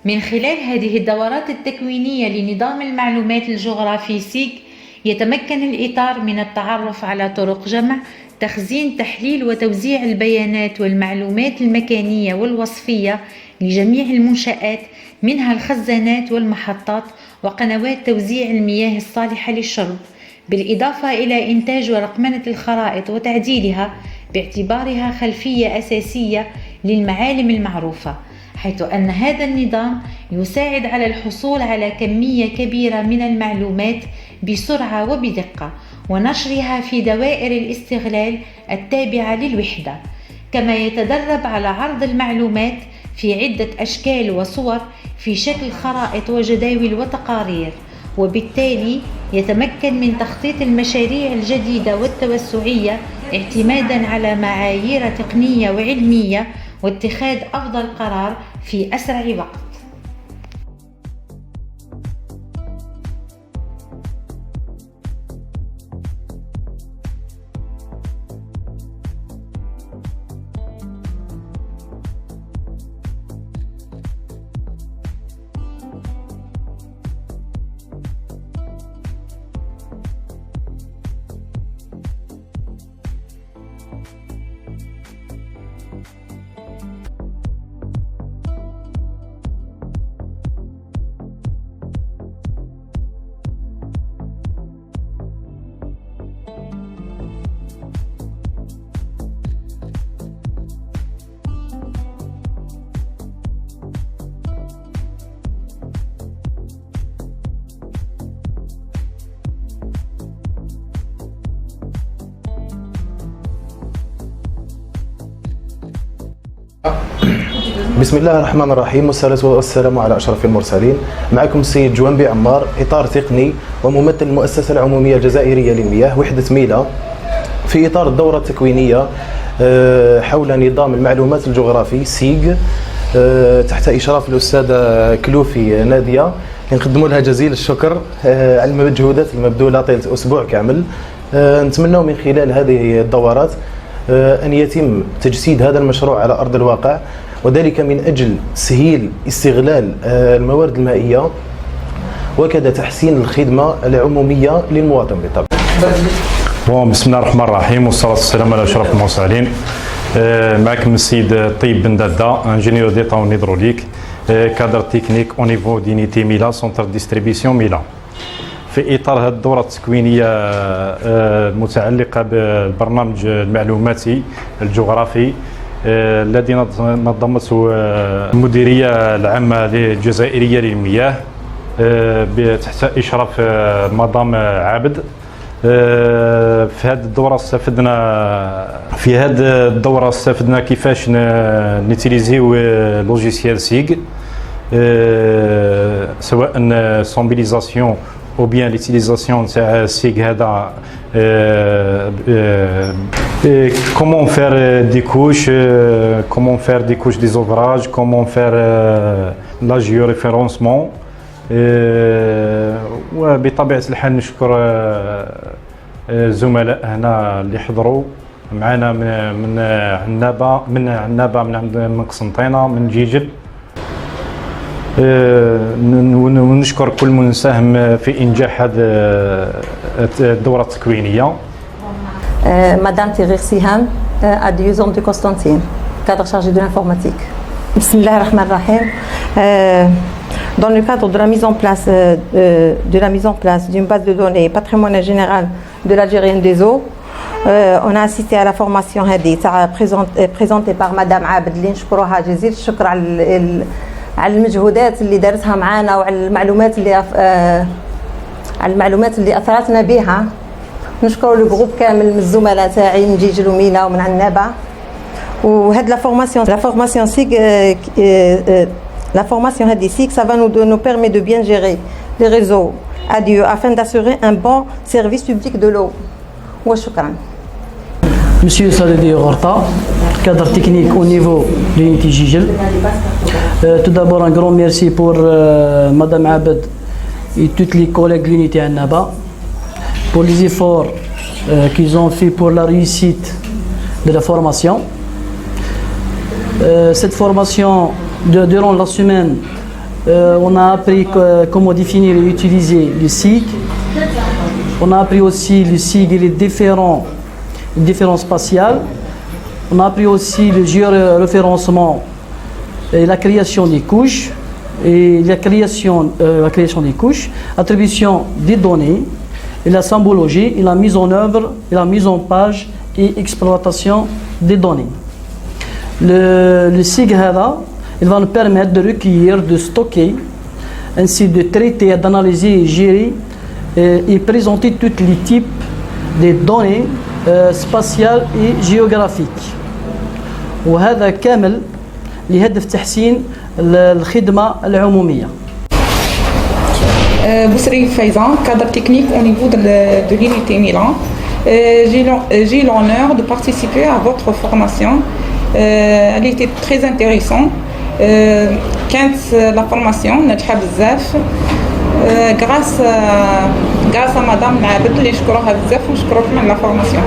من خلال هذه الدورات التكوينية لنظام المعلومات الجغرافي سيج، يتمكن الإطار من التعرف على طرق جمع، تخزين، تحليل وتوزيع البيانات والمعلومات المكانية والوصفية لجميع المنشآت، منها الخزانات والمحطات وقنوات توزيع المياه الصالحة للشرب، بالإضافة إلى إنتاج ورقمنة الخرائط وتعديلها باعتبارها خلفية أساسية للمعالم المعروفة، حيث أن هذا النظام يساعد على الحصول على كمية كبيرة من المعلومات بسرعة وبدقة، ونشرها في دوائر الاستغلال التابعة للوحدة، كما يتدرب على عرض المعلومات في عدة أشكال وصور في شكل خرائط وجداول وتقارير، وبالتالي يتمكن من تخطيط المشاريع الجديدة والتوسعية اعتمادا على معايير تقنية وعلمية، واتخاذ أفضل قرار في أسرع وقت. بسم الله الرحمن الرحيم، والصلاة والسلام على أشرف المرسلين. معكم السيد جوانبي عمار، إطار تقني وممثل المؤسسة العمومية الجزائرية للمياه وحدة ميلا، في إطار الدورة التكوينية حول نظام المعلومات الجغرافي سيج تحت إشراف الأستاذة كلوفي نادية، نقدم لها جزيل الشكر على المجهودات المبذولة طيلة أسبوع كامل. نتمنى من خلال هذه الدورات أن يتم تجسيد هذا المشروع على أرض الواقع، وذلك من أجل تسهيل استغلال الموارد المائية وكذا تحسين الخدمة العمومية للمواطن بالطبع. بسم الله الرحمن الرحيم، والصلاة والسلام على أشرف المرسلين. معكم السيد طيب بن دادا، انجينيور ديتا اون هيدروليك، كادر تكنيك او نيفو دينيتي ميلا سونتر ديستريبيسيون ميلا. في إطار هذه الدورة التكوينية المتعلقة بالبرنامج المعلوماتي الجغرافي الذي نظمته المديرية العامة الجزائرية للمياه تحت إشراف مدام عابد. في هذه الدورة استفدنا كيفاش نتيليزيو لوجيسيال سيغ، سواء سومبيليزاسيون ou bien l'utilisation de SIG هذا، comment faire des couches, comment faire des couches des ouvrages, comment faire la géoréférencement. وبطبيعة الحال نشكر الزملاء هنا اللي حضروا معنا من عنابة، من قسنطينة، من جيجل، ونشكر كل من ساهم في إنجاح هذه الدورة التكوينية. Madame Thierry Siham, adjudant de Constantine, cadre chargé de l'informatique. Bismillah ar-Rahman ar-Rahim. Dans le cadre de la mise en place d'une base de données patrimoniale générale de l'Algérienne des eaux, on a assisté à la formation présentée par Madame Abd اللي نشكرها جزيل الشكر على المجهودات اللي دارتها معنا وعلى المعلومات اللي اثرتنا بها. نشكر الجروب كامل من الزملاء تاعي من جيجل وميلا ومن عنابه. وهاد لا فورماسيون سيك هذه سيك ça va nous permet de bien gérer les réseaux adieux afin d'assurer un bon service public de l'eau. وشكرا. Monsieur Salidi Horta, cadre technique au niveau de l'unité Gigel. Tout d'abord, un grand merci pour Madame Abed et tous les collègues de l'unité Annaba pour les efforts qu'ils ont fait pour la réussite de la formation. Cette formation, durant la semaine, on a appris comment définir et utiliser le SIG. On a appris aussi le SIG et les différences spatiales. On a appris aussi le géoréférencement et la création des couches, et la création des couches, attribution des données, et la symbologie, et la mise en œuvre, et la mise en page et exploitation des données. Le SIG il va nous permettre de recueillir, de stocker, ainsi de traiter, d'analyser et gérer et présenter tous les types de données spatiales et géographiques. وهذا كامل لهدف تحسين الخدمة العمومية. Bousri Faizan, cadre technique au niveau de l'unité Milan. J'ai l'honneur de participer à votre formation. Elle était très intéressante. كانت la formation ناجحة بزاف grâce à Madame Abed اللي نشكرها بزاف ونشكرو كمان la formation.